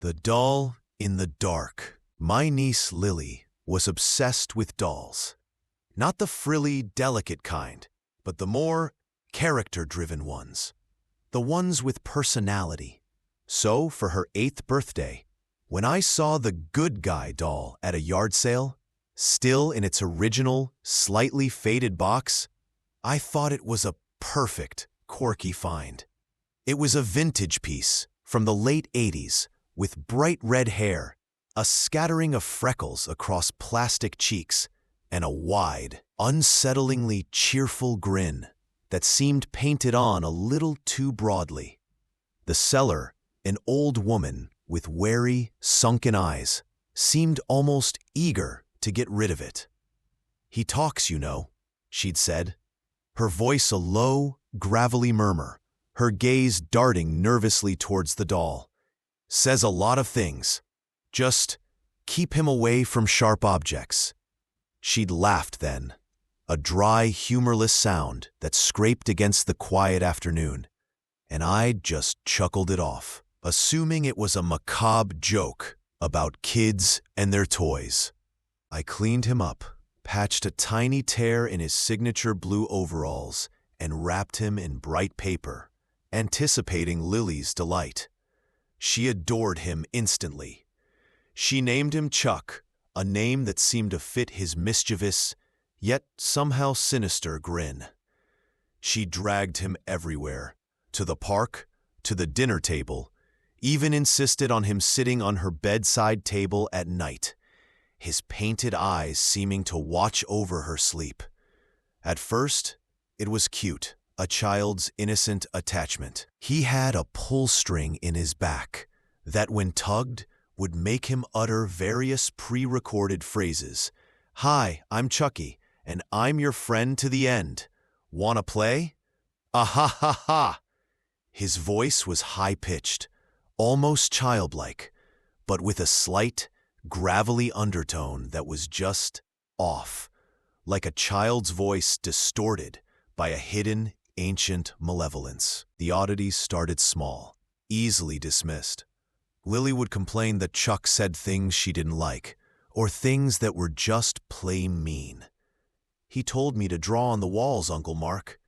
The doll in the dark. My niece Lily was obsessed with dolls. Not the frilly, delicate kind, but the more character-driven ones. The ones with personality. So, for her 8th birthday, when I saw the Good Guy doll at a yard sale, still in its original, slightly faded box, I thought it was a perfect, quirky find. It was a vintage piece from the late 80s with bright red hair, a scattering of freckles across plastic cheeks, and a wide, unsettlingly cheerful grin that seemed painted on a little too broadly. The seller, an old woman with wary, sunken eyes, seemed almost eager to get rid of it. "He talks, you know," she'd said, her voice a low, gravelly murmur, her gaze darting nervously towards the doll. "Says a lot of things. Just keep him away from sharp objects." She'd laughed then, a dry, humorless sound that scraped against the quiet afternoon, and I'd just chuckled it off, assuming it was a macabre joke about kids and their toys. I cleaned him up, patched a tiny tear in his signature blue overalls, and wrapped him in bright paper, anticipating Lily's delight. She adored him instantly. She named him Chuck, a name that seemed to fit his mischievous, yet somehow sinister grin. She dragged him everywhere, to the park, to the dinner table, even insisted on him sitting on her bedside table at night, his painted eyes seeming to watch over her sleep. At first, it was cute, a child's innocent attachment. He had a pull string in his back that, when tugged, would make him utter various pre-recorded phrases. "Hi, I'm Chucky, and I'm your friend to the end. Wanna play? Ah ha ha ha!" His voice was high-pitched, almost childlike, but with a slight, gravelly undertone that was just off, like a child's voice distorted by a hidden, ancient malevolence. The oddities started small, easily dismissed. Lily would complain that Chuck said things she didn't like, or things that were just plain mean. "He told me to draw on the walls, Uncle Mark,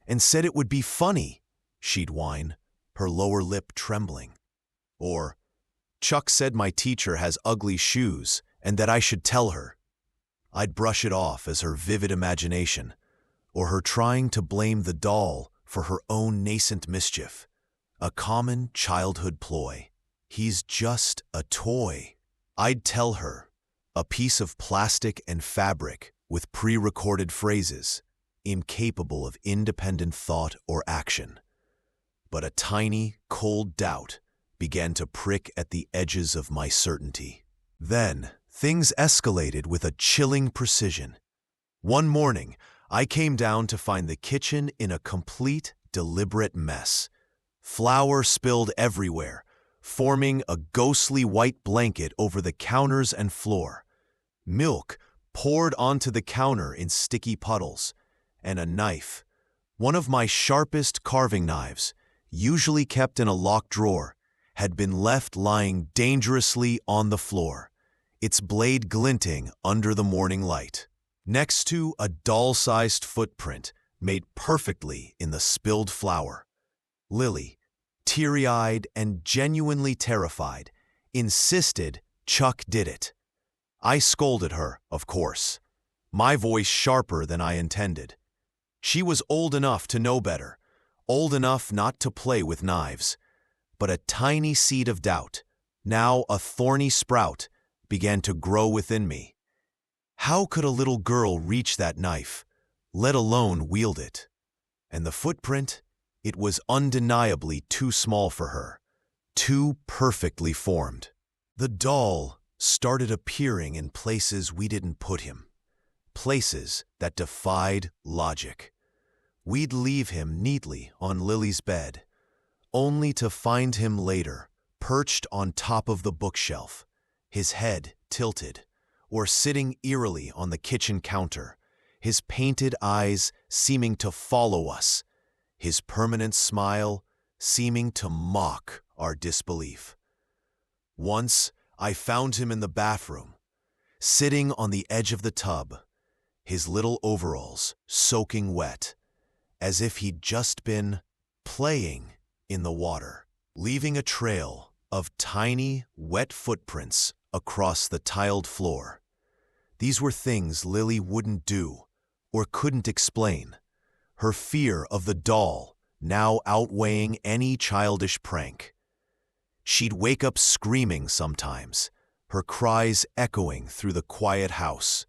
and said it would be funny," she'd whine, her lower lip trembling. Or, "Chuck said my teacher has ugly shoes and that I should tell her." I'd brush it off as her vivid imagination, or her trying to blame the doll for her own nascent mischief, a common childhood ploy. "He's just a toy," I'd tell her, a piece of plastic and fabric with pre-recorded phrases, incapable of independent thought or action. But a tiny, cold doubt began to prick at the edges of my certainty. Then, things escalated with a chilling precision. One morning, I came down to find the kitchen in a complete, deliberate mess. Flour spilled everywhere, forming a ghostly white blanket over the counters and floor. Milk poured onto the counter in sticky puddles, and a knife, one of my sharpest carving knives, usually kept in a locked drawer, had been left lying dangerously on the floor, its blade glinting under the morning light, next to a doll-sized footprint made perfectly in the spilled flour. Lily, teary-eyed and genuinely terrified, insisted Chuck did it. I scolded her, of course, my voice sharper than I intended. She was old enough to know better, old enough not to play with knives. But a tiny seed of doubt, now a thorny sprout, began to grow within me. How could a little girl reach that knife, let alone wield it? And the footprint? It was undeniably too small for her, too perfectly formed. The doll started appearing in places we didn't put him, places that defied logic. We'd leave him neatly on Lily's bed, only to find him later, perched on top of the bookshelf, his head tilted, or sitting eerily on the kitchen counter, his painted eyes seeming to follow us, his permanent smile seeming to mock our disbelief. Once, I found him in the bathroom, sitting on the edge of the tub, his little overalls soaking wet, as if he'd just been playing in the water, leaving a trail of tiny, wet footprints across the tiled floor. These were things Lily wouldn't do or couldn't explain, her fear of the doll now outweighing any childish prank. She'd wake up screaming sometimes, her cries echoing through the quiet house,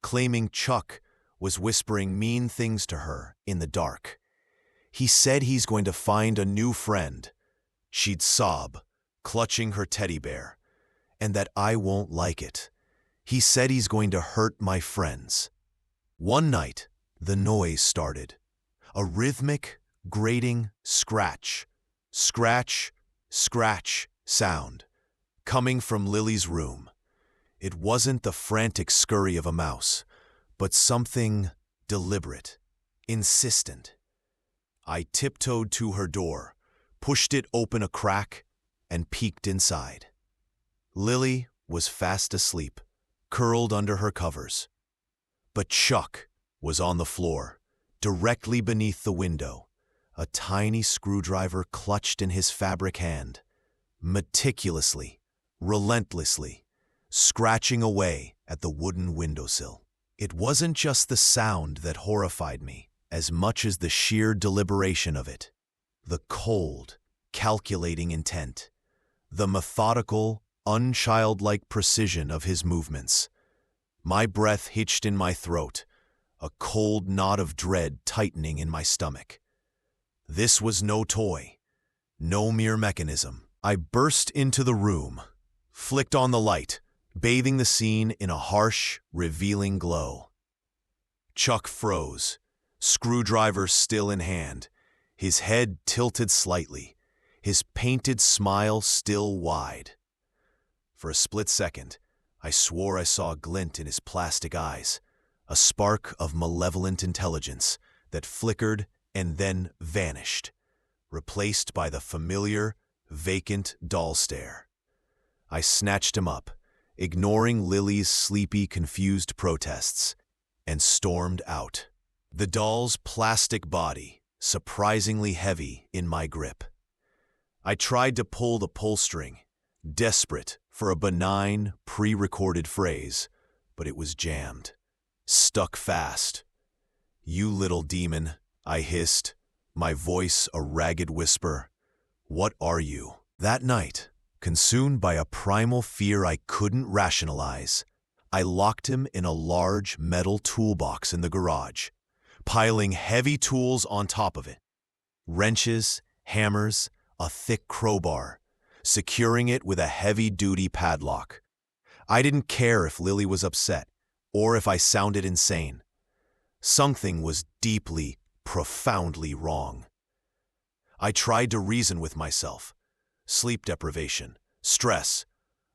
claiming Chuck was whispering mean things to her in the dark. He said he's going to find a new friend. She'd sob, clutching her teddy bear, and that I won't like it. He said he's going to hurt my friends. One night, the noise started. A rhythmic, grating scratch, scratch, scratch sound, coming from Lily's room. It wasn't the frantic scurry of a mouse, but something deliberate, insistent. I tiptoed to her door, pushed it open a crack, and peeked inside. Lily was fast asleep, curled under her covers. But Chuck was on the floor, directly beneath the window, a tiny screwdriver clutched in his fabric hand, meticulously, relentlessly, scratching away at the wooden windowsill. It wasn't just the sound that horrified me, as much as the sheer deliberation of it. The cold, calculating intent, the methodical, unchildlike precision of his movements. My breath hitched in my throat, a cold knot of dread tightening in my stomach. This was no toy, no mere mechanism. I burst into the room, flicked on the light, bathing the scene in a harsh, revealing glow. Chuck froze, screwdriver still in hand, his head tilted slightly, his painted smile still wide. For a split second, I swore I saw a glint in his plastic eyes, a spark of malevolent intelligence that flickered and then vanished, replaced by the familiar, vacant doll stare. I snatched him up, ignoring Lily's sleepy, confused protests, and stormed out. The doll's plastic body, surprisingly heavy in my grip. I tried to pull the pull string, desperate for a benign, pre-recorded phrase, but it was jammed, stuck fast. "You little demon," I hissed, my voice a ragged whisper. "What are you?" That night, consumed by a primal fear I couldn't rationalize, I locked him in a large metal toolbox in the garage, piling heavy tools on top of it. Wrenches, hammers, a thick crowbar, securing it with a heavy-duty padlock. I didn't care if Lily was upset, or if I sounded insane. Something was deeply, profoundly wrong. I tried to reason with myself. Sleep deprivation, stress,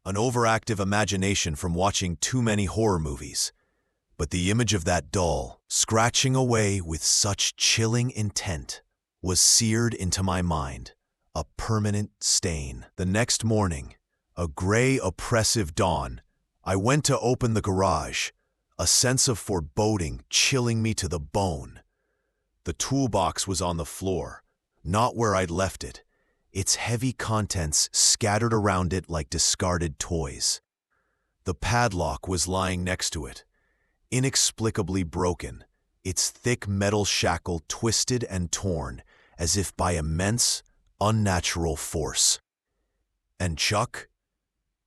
an overactive imagination from watching too many horror movies. But the image of that doll, scratching away with such chilling intent, was seared into my mind, a permanent stain. The next morning, a gray, oppressive dawn, I went to open the garage, a sense of foreboding chilling me to the bone. The toolbox was on the floor, not where I'd left it, its heavy contents scattered around it like discarded toys. The padlock was lying next to it, inexplicably broken, its thick metal shackle twisted and torn as if by immense, unnatural force. And Chuck?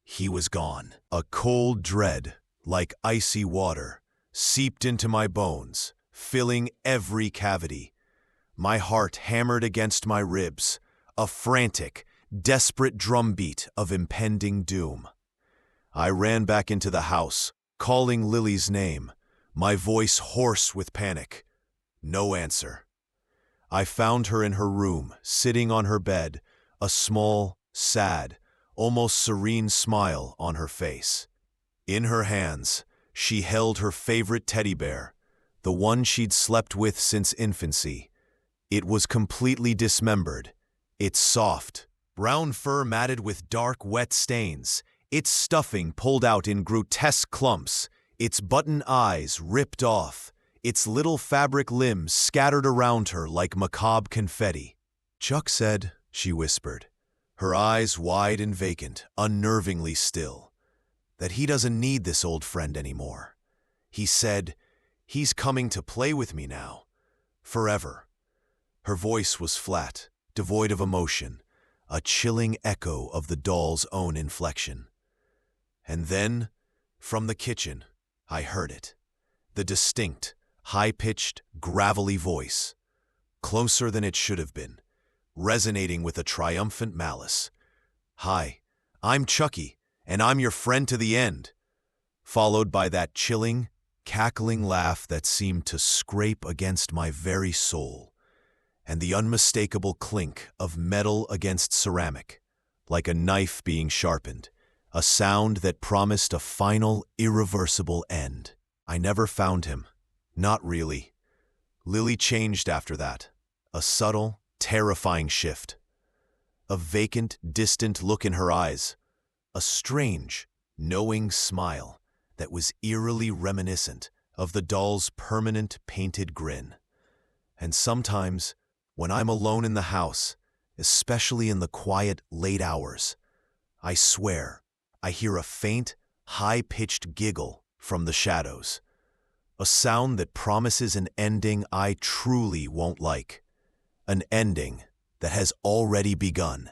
He was gone. A cold dread, like icy water, seeped into my bones, filling every cavity. My heart hammered against my ribs, a frantic, desperate drumbeat of impending doom. I ran back into the house, calling Lily's name, my voice hoarse with panic. No answer. I found her in her room, sitting on her bed, a small, sad, almost serene smile on her face. In her hands, she held her favorite teddy bear, the one she'd slept with since infancy. It was completely dismembered, its soft, brown fur matted with dark, wet stains, its stuffing pulled out in grotesque clumps, its button eyes ripped off, its little fabric limbs scattered around her like macabre confetti. "Chuck said," she whispered, her eyes wide and vacant, unnervingly still, "that he doesn't need this old friend anymore. He said, he's coming to play with me now. Forever." Her voice was flat, devoid of emotion, a chilling echo of the doll's own inflection. And then, from the kitchen, I heard it. The distinct, high-pitched, gravelly voice, closer than it should have been, resonating with a triumphant malice. "Hi, I'm Chucky, and I'm your friend to the end," followed by that chilling, cackling laugh that seemed to scrape against my very soul, and the unmistakable clink of metal against ceramic, like a knife being sharpened, a sound that promised a final, irreversible end. I never found him. Not really. Lily changed after that. A subtle, terrifying shift. A vacant, distant look in her eyes. A strange, knowing smile that was eerily reminiscent of the doll's permanent painted grin. And sometimes, when I'm alone in the house, especially in the quiet, late hours, I swear I hear a faint, high-pitched giggle from the shadows. A sound that promises an ending I truly won't like. An ending that has already begun.